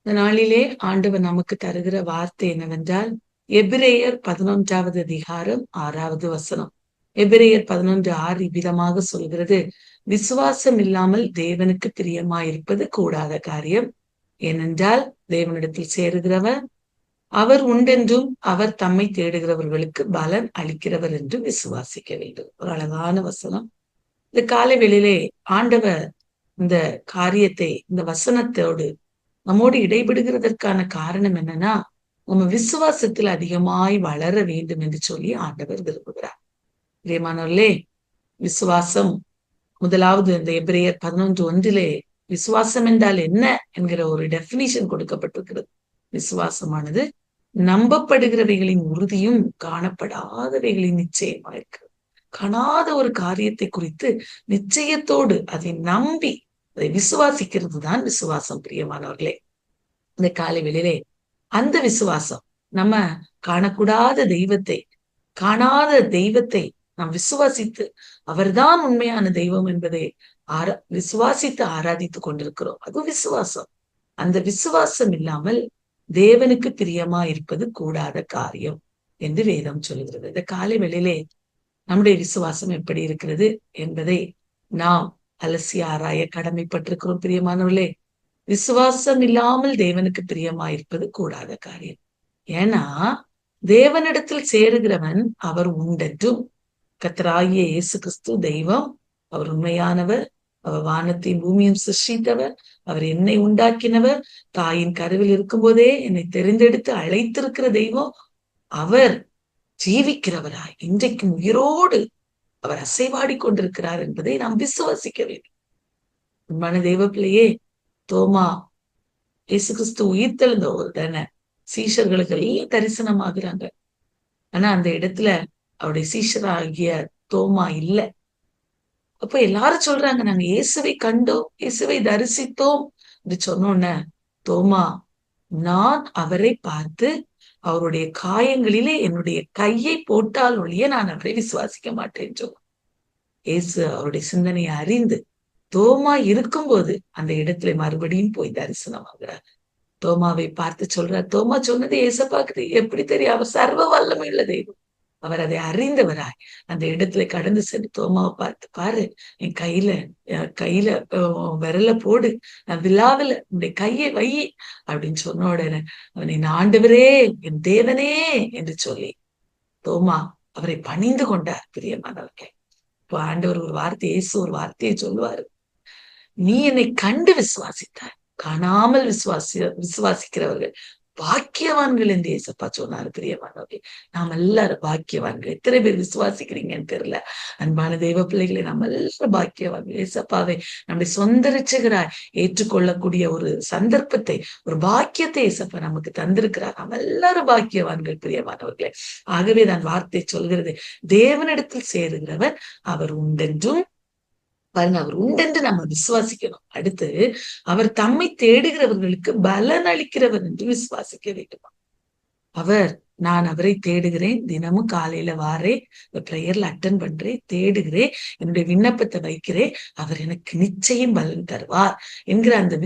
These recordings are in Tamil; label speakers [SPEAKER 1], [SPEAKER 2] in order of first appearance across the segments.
[SPEAKER 1] இந்த நாளிலே ஆண்டவர் நமக்கு தருகிற வார்த்தை என்னவென்றால், எபிரேயர் 11வது அதிகாரம் 6வது வசனம். எபிரேயர் 11:6 இவ்விதமாக சொல்கிறது: விசுவாசம் இல்லாமல் தேவனுக்கு பிரியமாயிருப்பது கூடாத காரியம். ஏனென்றால் தேவனிடத்தில் சேருகிறவர் அவர் உண்டென்றும் அவர் தம்மை தேடுகிறவர்களுக்கு பலன் அளிக்கிறவர் என்று விசுவாசிக்க வேண்டும். ஒரு அழகான வசனம். இந்த காலை வேளையிலே ஆண்டவர் இந்த காரியத்தை, இந்த வசனத்தோடு நம்மோடு இடைபடுகிறதற்கான காரணம் என்னன்னா, நம்ம விசுவாசத்தில் அதிகமாய் வளர வேண்டும் என்று சொல்லி ஆண்டவர் விரும்புகிறார். பிரியமானவர்களே, விசுவாசம் முதலாவது இந்த எபிரேயர் 11:1 விசுவாசம் என்றால் என்ன என்கிற ஒரு டெபினிஷன் கொடுக்கப்பட்டிருக்கிறது. விசுவாசமானது நம்பப்படுகிறவைகளின் உறுதியும் காணப்படாதவைகளின் நிச்சயமா இருக்கிறது. காணாத ஒரு காரியத்தை குறித்து நிச்சயத்தோடு அதை நம்பி அதை விசுவாசிக்கிறது தான் விசுவாசம். பிரியமானவர்களே, இந்த காலை வேளையிலே அந்த விசுவாசம், நம்ம காணக்கூடாத தெய்வத்தை, காணாத தெய்வத்தை நாம் விசுவாசித்து அவர்தான் உண்மையான தெய்வம் என்பதை விசுவாசித்து ஆராதித்துக் கொண்டிருக்கிறோம். அது விசுவாசம். அந்த விசுவாசம் இல்லாமல் தேவனுக்கு பிரியமா இருப்பது கூடாத காரியம் என்று வேதம் சொல்கிறது. இந்த காலை வேளையிலே நம்முடைய விசுவாசம் எப்படி இருக்கிறது என்பதை நாம் அலசி ஆராய கடமைப்பட்டிருக்கிறோம். பிரியமானவர்களே, விசுவாசம் இல்லாமல் தேவனுக்கு பிரியமாயிருப்பது கூடாத காரியம். ஏன்னா, தேவனிடத்தில் சேருகிறவன் அவர் உண்டென்றும், கர்த்தராகிய இயேசு கிறிஸ்து தெய்வம், அவர் உண்மையானவர், அவர் வானத்தையும் பூமியும் சிருஷ்டித்தவர், அவர் என்னை உண்டாக்கினவர், தாயின் கருவில் இருக்கும் போதே என்னை தெரிந்தெடுத்து அழைத்திருக்கிற தெய்வம், அவர் ஜீவிக்கிறவராய் இன்றைக்கும் உயிரோடு அவர் அசைவாடி கொண்டிருக்கிறார் என்பதை நாம் விசுவாசிக்க வேண்டும். உண்மையான தெய்வ பிள்ளையே, தோமா இயேசு கிறிஸ்து உயிர்த்தெழுந்த உடனே சீஷர்களுக்கு எல்லாம் தரிசனமாகிறாங்க. ஆனா அந்த இடத்துல அவருடைய சீஷராகிய தோமா இல்ல. அப்ப எல்லாரும் சொல்றாங்க, நாங்க இயேசுவை கண்டோம், இயேசுவை தரிசித்தோம் என்று சொன்னோன்ன, தோமா, நான் அவரை பார்த்து அவருடைய காயங்களிலே என்னுடைய கையை போட்டால் ஒழிய நான் அவரை விசுவாசிக்க மாட்டேன் சொன்னார். இயேசு அவருடைய சிந்தனையை அறிந்து தோமா இருக்கும்போது அந்த இடத்துல மறுபடியும் போய் தரிசனமாகிறார். தோமாவை பார்த்து சொல்றார், தோமா சொன்னது ஏசப்பாக்கு எப்படி தெரியும்? அவர் சர்வ வல்லமை உள்ள தெய்வம். அவர் அதை அறிந்தவராய் அந்த இடத்துல கடந்து சென்று தோமாவை பார்த்து, பாரு, என் கையில விரல போடு, நான் விழாவில உன்னுடைய கையை வை அப்படின்னு சொன்ன உடனே அவன், என் ஆண்டவரே, என் தேவனே என்று சொல்லி தோமா அவரை பணிந்து கொண்டார். பிரியமானவர்களே, இப்போ ஆண்டவர் ஒரு வார்த்தை, இயேசு ஒரு வார்த்தையை சொல்லுவாரு, நீ என்னை கண்டு விசுவாசித்தாய், காணாமல் விசுவாசிக்கிறவர்கள் பாக்கியவான்கள் என்று ஏசப்பா சொன்னாரு. பிரியமானவர்களே, நாம் எல்லாரும் பாக்கியவான்கள். எத்தனை பேர் விசுவாசிக்கிறீங்கன்னு தெரியல. அன்பான தெய்வ பிள்ளைகளை, நம்ம எல்லாரும் பாக்கியவான்கள். ஏசப்பாவை நம்முடைய சொந்த ரட்சகராய் ஏற்றுக்கொள்ளக்கூடிய ஒரு சந்தர்ப்பத்தை, ஒரு பாக்கியத்தை ஏசப்பா நமக்கு தந்திருக்கிறார். நம்ம எல்லாரும் பாக்கியவான்கள். பிரியமானவர்களே, ஆகவே தான் வார்த்தை சொல்கிறது, தேவனிடத்தில் சேருகிறவர் அவர் உண்டென்றும், பாருங்க, அவர் உண்டென்று நம்ம விசுவாசிக்கணும். அடுத்து, அவர் தம்மை தேடுகிறவர்களுக்கு பலன் அளிக்கிறவர் என்று விசுவாசிக்க வேண்டுமா. நான் அவரை தேடுகிறேன், தினமும் காலையில வாரேன், பிரேயர்ல அட்டன் பண்றேன், தேடுகிறேன், என்னுடைய விண்ணப்பத்தை வைக்கிறேன், அவர் எனக்கு நிச்சயம் பலன் தருவார் என்கிற அந்த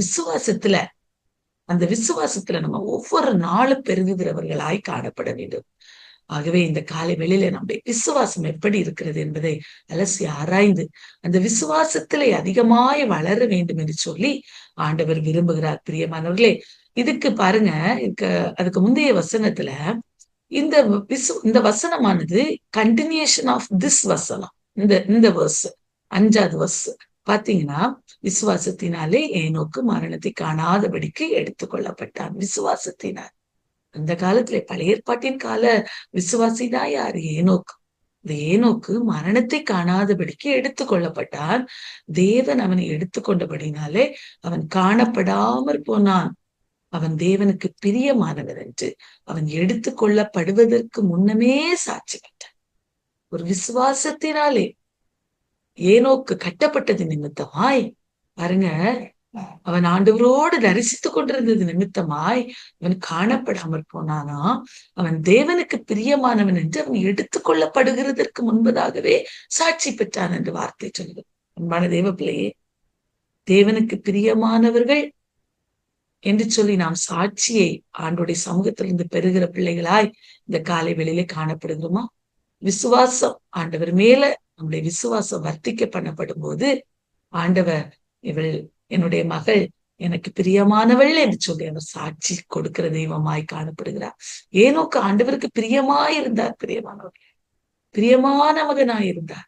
[SPEAKER 1] விசுவாசத்துல நம்ம ஒவ்வொரு நாளும் பெருகுகிறவர்களாய் காணப்பட வேண்டும். ஆகவே இந்த காலை வெளியில நம்முடைய விசுவாசம் எப்படி இருக்கிறது என்பதை அலசி ஆராய்ந்து அந்த விசுவாசத்திலே அதிகமாய் வளர வேண்டும் என்று சொல்லி ஆண்டவர் விரும்புகிறார். பிரியமானவர்களே, இதுக்கு பாருங்க, அதுக்கு முந்தைய வசனத்துல இந்த வசனமானது கண்டினியூஷன் ஆஃப் திஸ் வசனம். இந்த verse 5வது verse பாத்தீங்கன்னா, விசுவாசத்தினாலே ஏனோக்கு மரணத்தை காணாதபடிக்கு எடுத்துக்கொள்ளப்பட்டான். விசுவாசத்தினால் அந்த காலத்துல பழைய ஏற்பாட்டின் கால விசுவாசிதான் யாரு? ஏனோக்கு. இந்த ஏனோக்கு மரணத்தை காணாதபடிக்கு எடுத்துக்கொள்ளப்பட்டான். தேவன் அவனை எடுத்துக்கொண்டபடினாலே அவன் காணப்படாமற் போனான். அவன் தேவனுக்கு பிரியமானவன் என்று அவன் எடுத்துக்கொள்ளப்படுவதற்கு முன்னமே சாட்சி பெற்றான். ஒரு விசுவாசத்தினாலே ஏனோக்கு கட்டப்பட்டது நிமித்தமாய், பாருங்க, அவன் ஆண்டவரோடு தரிசித்துக் கொண்டிருந்தது நிமித்தமாய் அவன் காணப்படாமற் போனானா, அவன் தேவனுக்கு பிரியமானவன் என்று அவன் எடுத்துக்கொள்ளப்படுகிறதற்கு முன்பதாகவே சாட்சி பெற்றான் என்று வார்த்தை சொல்லுது. அன்பான தேவ பிள்ளையே, தேவனுக்கு பிரியமானவர்கள் என்று சொல்லி நாம் சாட்சியை ஆண்டோடைய சமூகத்திலிருந்து பெறுகிற பிள்ளைகளாய் இந்த காலை வேளையிலே காணப்படுகிறோமா? விசுவாசம் ஆண்டவர் மேல நம்முடைய விசுவாசம் வர்த்திக்க பண்ணப்படும் போது ஆண்டவர், இவள் என்னுடைய மகள் எனக்கு பிரியமானவள் என்று சொல்லி அவர் சாட்சி கொடுக்கிற தெய்வமாய் காணப்படுகிறார். ஏனோக்கு ஆண்டவருக்கு பிரியமாயிருந்தார். பிரியமானவர், பிரியமான மகனாயிருந்தார்.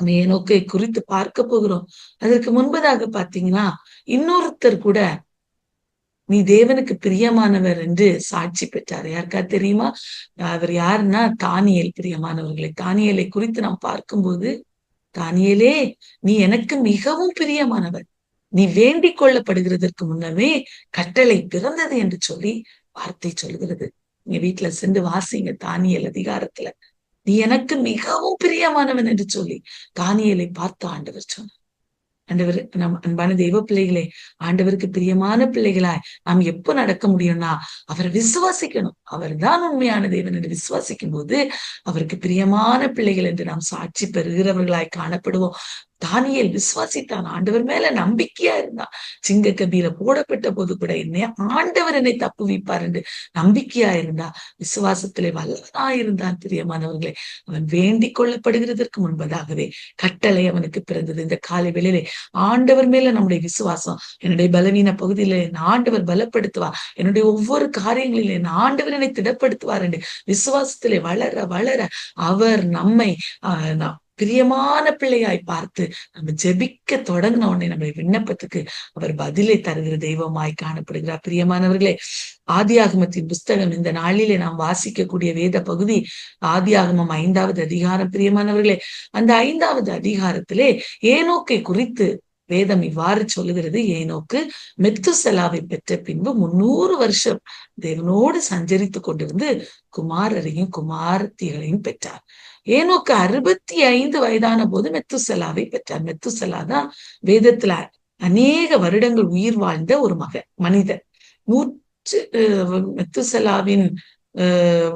[SPEAKER 1] ஏனோக்கை குறித்து பார்க்க போகிறோம். அதற்கு முன்பதாக பாத்தீங்கன்னா இன்னொருத்தர் கூட நீ தேவனுக்கு பிரியமானவர் என்று சாட்சி பெற்றார். யாருக்கா தெரியுமா? அவர் யாருன்னா தானியேல். பிரியமானவர்களை, தானியேலை குறித்து நாம் பார்க்கும்போது, தானியேலே நீ எனக்கு மிகவும் பிரியமானவர், நீ வேண்டிக் கொள்ளப்படுகிறதற்கு முன்னமே கட்டளை பிறந்தது என்று சொல்லி வார்த்தை சொல்கிறது. நீங்க வீட்டுல சென்று வாசிங்க தானியேல் அதிகாரத்துல. நீ எனக்கு மிகவும் பிரியமானவன் என்று சொல்லி தானியேலை பார்த்து ஆண்டவர் சொன்னார். ஆண்டவர், நம் அன்பான தெய்வ பிள்ளைகளே, ஆண்டவருக்கு பிரியமான பிள்ளைகளாய் நாம் எப்ப நடக்க முடியும்னா அவரை விசுவாசிக்கணும். அவர் தான் உண்மையான தேவன் என்று விசுவாசிக்கும் போது அவருக்கு பிரியமான பிள்ளைகள் என்று நாம் சாட்சி பெறுகிறவர்களாய் காணப்படுவோம். தானியேல் விசுவாசித்தான், ஆண்டவர் மேல நம்பிக்கையா இருந்தான். சிங்க கபீர போடப்பட்ட போது கூட ஆண்டவர் என்னை தப்புவிப்பார் என்று நம்பிக்கையா இருந்தா, விசுவாசத்திலே வல்லவனா இருந்தான். பிரியமானவர்களே, அவன் வேண்டிக் கொள்ளப்படுகிறதற்கு முன்பதாகவே கட்டளை அவனுக்கு பிறந்தது. இந்த காலை வேளையிலே ஆண்டவர் மேல நம்முடைய விசுவாசம், என்னுடைய பலவீன பகுதியில என் ஆண்டவர் பலப்படுத்துவார், என்னுடைய ஒவ்வொரு காரியங்களிலும் என் ஆண்டவர் என்னை திடப்படுத்துவார் என்று விசுவாசத்திலே வளர வளர அவர் நம்மை பிரியமான பிள்ளையாய் பார்த்து நம்ம ஜெபிக்க தொடங்கின உடனே நம்முடைய விண்ணப்பத்துக்கு அவர் பதிலை தருகிற தெய்வமாய் காணப்படுகிறார். பிரியமானவர்களே, ஆதியாகமத்தின் புஸ்தகம் இந்த நாளிலே நாம் வாசிக்கக்கூடிய வேத பகுதி ஆதியாகமம் 5வது அதிகாரம். பிரியமானவர்களே, அந்த 5வது அதிகாரத்திலே ஏனோக்கை குறித்து வேதம் இவ்வாறு சொல்லுகிறது. ஏனோக்கு மெத்துசலாவை பெற்ற பின்பு 300 வருஷம் தேவனோடு சஞ்சரித்து கொண்டிருந்து குமாரரையும் குமாரத்திகளையும் பெற்றார். ஏனோக்கு 65 வயதான போது மெத்துசலாவை பெற்றார். மெத்துசலா தான் வேதத்துல அநேக வருடங்கள் உயிர் வாழ்ந்த ஒரு மனிதன். மெத்துசலாவின்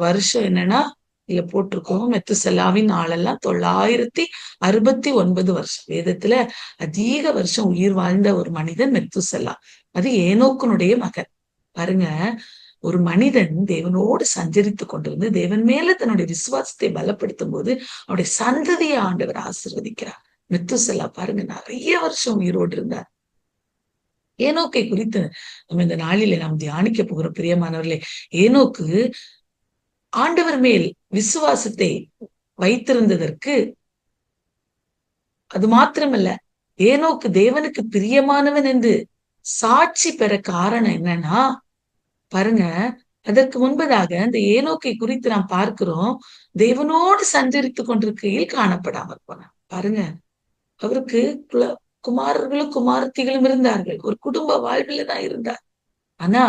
[SPEAKER 1] வருஷம் என்னன்னா இல்ல போட்டிருக்கோம். மெத்துசலாவின் ஆளெல்லாம் 969 வருஷம். வேதத்துல அதிக வருஷம் உயிர் வாழ்ந்த ஒரு மனிதன் மெத்துசலா. அது ஏனோக்கனுடைய மகன். பாருங்க, ஒரு மனிதன் தேவனோடு சஞ்சரித்து கொண்டிருந்து தேவன் மேல தன்னுடைய விசுவாசத்தை பலப்படுத்தும் போது அவருடைய சந்ததியை ஆண்டவர் ஆசீர்வதிக்கிறார். மெத்துசலா பாருங்க, நிறைய வருஷம் உயிரோடு இருந்தார். ஏனோக்கை குறித்து நம்ம இந்த நாளிலே நாம் தியானிக்க போகிற பிரியமானவர்களே, ஏனோக்கு ஆண்டவர் மேல் விசுவாசத்தை வைத்திருந்ததற்கு அது மாத்திரமல்ல, ஏனோக்கு தேவனுக்கு பிரியமானவன் என்று சாட்சி பெற காரணம் என்னன்னா, பாருங்க, அதற்கு முன்பதாக இந்த ஏனோக்கை குறித்து நாம் பார்க்கிறோம், தேவனோடு சஞ்சரித்து கொண்டிருக்கையில் காணப்படாமல் போனார். பாருங்க, அவருக்கு குமாரர்களும் குமாரத்திகளும் இருந்தார்கள். ஒரு குடும்ப வாழ்வில் தான் இருந்தார். ஆனா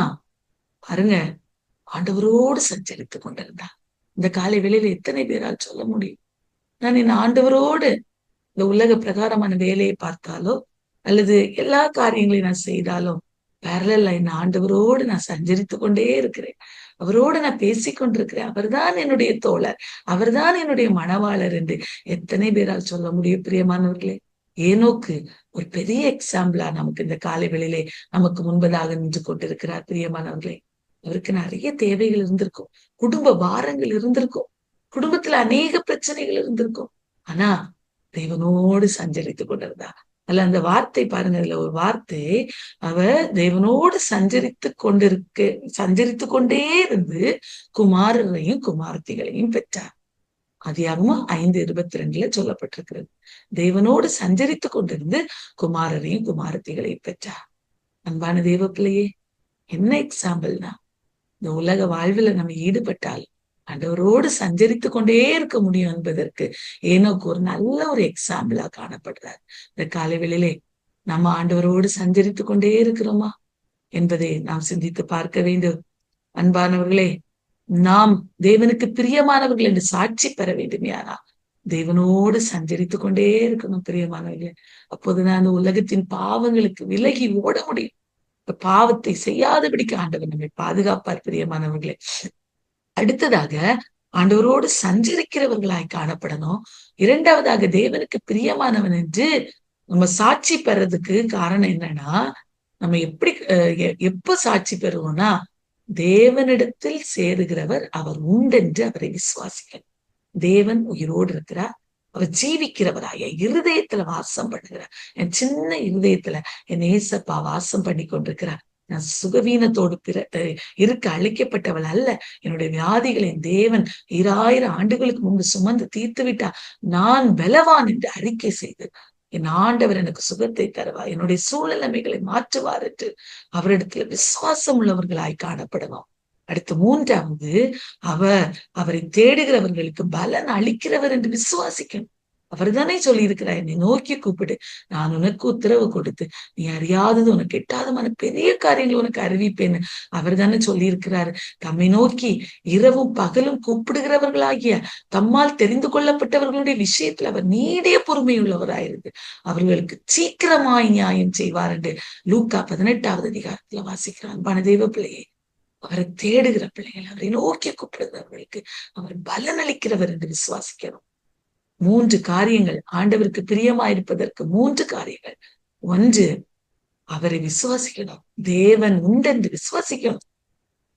[SPEAKER 1] பாருங்க, ஆண்டவரோடு சஞ்சரித்துக் கொண்டிருந்தார். இந்த காலை வேளையில எத்தனை பேரால் சொல்ல முடியும், நான் என் ஆண்டவரோடு இந்த உலக பிரகாரமான வேலையை பார்த்தாலோ அல்லது எல்லா காரியங்களையும் நான் செய்தாலும் பேரலா என் ஆண்டவரோடு நான் சஞ்சரித்து கொண்டே இருக்கிறேன், அவரோடு நான் பேசிக்கொண்டிருக்கிறேன், அவர்தான் என்னுடைய தோழர், அவர்தான் என்னுடைய மணவாளர் என்று எத்தனை பேரால் சொல்ல முடியும்? பிரியமானவர்களே, ஏனோக்கு ஒரு பெரிய எக்ஸாம்பிளா நமக்கு இந்த காலை வேளையிலே நமக்கு முன்பதாக நின்று கொண்டிருக்கிறார். பிரியமானவர்களே, அவருக்கு நிறைய தேவைகள் இருந்திருக்கும், குடும்ப பாரங்கள் இருந்திருக்கும், குடும்பத்துல அநேக பிரச்சனைகள் இருந்திருக்கும். ஆனா தேவனோடு சஞ்சரித்து கொண்டிருந்தா. அல்ல, அந்த வார்த்தை பாருங்க, அதுல ஒரு வார்த்தை, அவ தேவனோடு சஞ்சரித்து கொண்டே இருந்து குமாரரையும் குமாரத்திகளையும் பெற்றார். ஆதியாகமம் 5:22 சொல்லப்பட்டிருக்கிறது. தேவனோடு சஞ்சரித்து கொண்டிருந்து குமாரரையும் குமாரத்திகளையும் பெற்றார். அன்பான தேவ பிள்ளையே, என்ன எக்ஸாம்பிள்னா, இந்த உலக வாழ்வுல நம்ம ஈடுபட்டால் ஆண்டவரோடு சஞ்சரித்து கொண்டே இருக்க முடியும் என்பதற்கு ஏனோக்கு ஒரு நல்ல ஒரு எக்ஸாம்பிளா காணப்படுறார். இந்த காலை வேளையிலே நம்ம ஆண்டவரோடு சஞ்சரித்து கொண்டே இருக்கிறோமா என்பதை நாம் சிந்தித்து பார்க்க வேண்டும். அன்பானவர்களே, நாம் தேவனுக்கு பிரியமானவர்கள் என்று சாட்சி பெற வேண்டும். யாரா தேவனோடு சஞ்சரித்து கொண்டே இருக்கணும் பிரியமானவர்களே. அப்போதுதான் அந்த உலகத்தின் பாவங்களுக்கு விலகி ஓட முடியும். பாவத்தை செய்யாதபடிக்கு ஆண்டவர் நம்மை பாதுகாப்பார். பிரியமானவர்களே, அடுத்ததாக ஆண்டவரோடு சஞ்சரிக்கிறவர்களாய் காணப்படணும். இரண்டாவதாக தேவனுக்கு பிரியமானவன் என்று நம்ம சாட்சி பெறதுக்கு காரணம் என்னன்னா, நம்ம எப்படி எப்ப சாட்சி பெறுவோம்னா, தேவனிடத்தில் சேருகிறவர் அவர் உண்டென்று அவரை விசுவாசிக்க. தேவன் உயிரோடு இருக்கிறார். அவர் ஜீவிக்கிறவராய் என் இருதயத்துல வாசம் பண்ணுகிறார். என் சின்ன இருதயத்துல என் ஏசப்பா வாசம் பண்ணி கொண்டிருக்கிறார். நான் சுகவீனத்தோடு இருக்க அழைக்கப்பட்டவள் அல்ல. என்னுடைய வியாதிகளை என் தேவன் 2000 ஆண்டுகளுக்கு முன்பு சுமந்து தீர்த்து விட்டார். நான் பலவான் என்று அறிக்கை செய்து என் ஆண்டவர் எனக்கு சுகத்தை தருவார், என்னுடைய சூழ்நிலைமைகளை மாற்றுவார் என்று அவரிடத்துல விசுவாசம் உள்ளவர்களாய் காணப்படணும். அடுத்து 3வது, அவரை தேடுகிறவர்களுக்கு பலன் அளிக்கிறவர் என்று விசுவாசிக்கணும். அவர் தானே சொல்லி இருக்கிறார், என்னை நோக்கி கூப்பிடு, நான் உனக்கு உத்தரவு கொடுத்து நீ அறியாதது உனக்கு எட்டாதமான பெரிய காரியங்கள் உனக்கு அறிவிப்பேன்னு அவர் தானே சொல்லி இருக்கிறாரு. தம்மை நோக்கி இரவும் பகலும் கூப்பிடுகிறவர்களாகிய தம்மால் தெரிந்து கொள்ளப்பட்டவர்களுடைய விஷயத்துல அவர் நீடிய பொறுமையுள்ளவராயிருந்து அவர்களுக்கு சீக்கிரமாய் நியாயம் செய்வார் என்று லூக்கா 18வது அதிகாரத்துல வாசிக்கிறார். அன்பான தெய்வ பிள்ளையே, அவரை தேடுகிற பிள்ளைகள், அவரை நோக்கி கூப்பிடுகிறவர்களுக்கு அவர் பலன் அளிக்கிறவர் என்று விசுவாசிக்கணும். 3 காரியங்கள், ஆண்டவருக்கு பிரியமாயிருப்பதற்கு 3 காரியங்கள். 1, அவரை விசுவாசிக்கணும். தேவன் உண்டென்று விசுவாசிக்கணும்.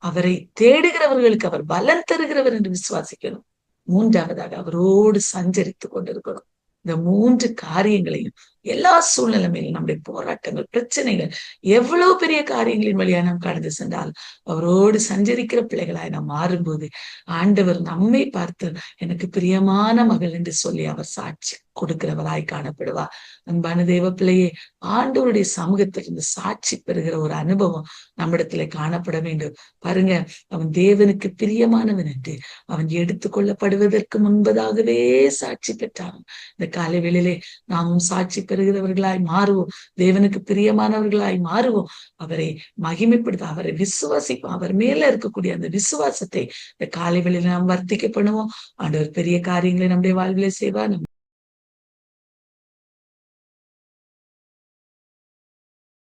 [SPEAKER 1] அவரை தேடுகிறவர்களுக்கு அவர் பலன் தருகிறவர் என்று விசுவாசிக்கணும். 3வதாக அவரோடு சஞ்சரித்துக் கொண்டிருக்கணும். இந்த 3 காரியங்களையும் எல்லா சூழ்நிலைமையிலும் நம்முடைய போராட்டங்கள், பிரச்சனைகள், எவ்வளவு பெரிய காரியங்களின் வழியா நாம் கடந்து சென்றால் அவரோடு சஞ்சரிக்கிற பிள்ளைகளாய் நாம் மாறும்போது ஆண்டவர் நம்மை பார்த்து எனக்கு பிரியமான மகள் என்று சொல்லி அவர் சாட்சி கொடுக்கிறவராய் காணப்படுவார். அன்பான தேவ பிள்ளையே, ஆண்டவருடைய சமூகத்திலிருந்து சாட்சி பெறுகிற ஒரு அனுபவம் நம்மிடத்துல காணப்பட வேண்டும். பாருங்க, அவன் தேவனுக்கு பிரியமானவன் என்று அவன் எடுத்துக்கொள்ளப்படுவதற்கு முன்பதாகவே சாட்சி பெற்றான். இந்த காலை வேளையிலே நாமும் சாட்சி பெறுகிறவர்களாய் மாறுவோம். தேவனுக்கு பிரியமானவர்களாய் மாறுவோம். அவரை மகிமைப்படுத்த, அவரை விசுவாசிப்போம். அவர் மேல இருக்கக்கூடிய அந்த விசுவாசத்தை இந்த காலை வேளையில நாம் வர்த்திக்க பண்ணுவோம். ஆண்டவர் பெரிய காரியங்களை நம்முடைய வாழ்விலே செய்வார்.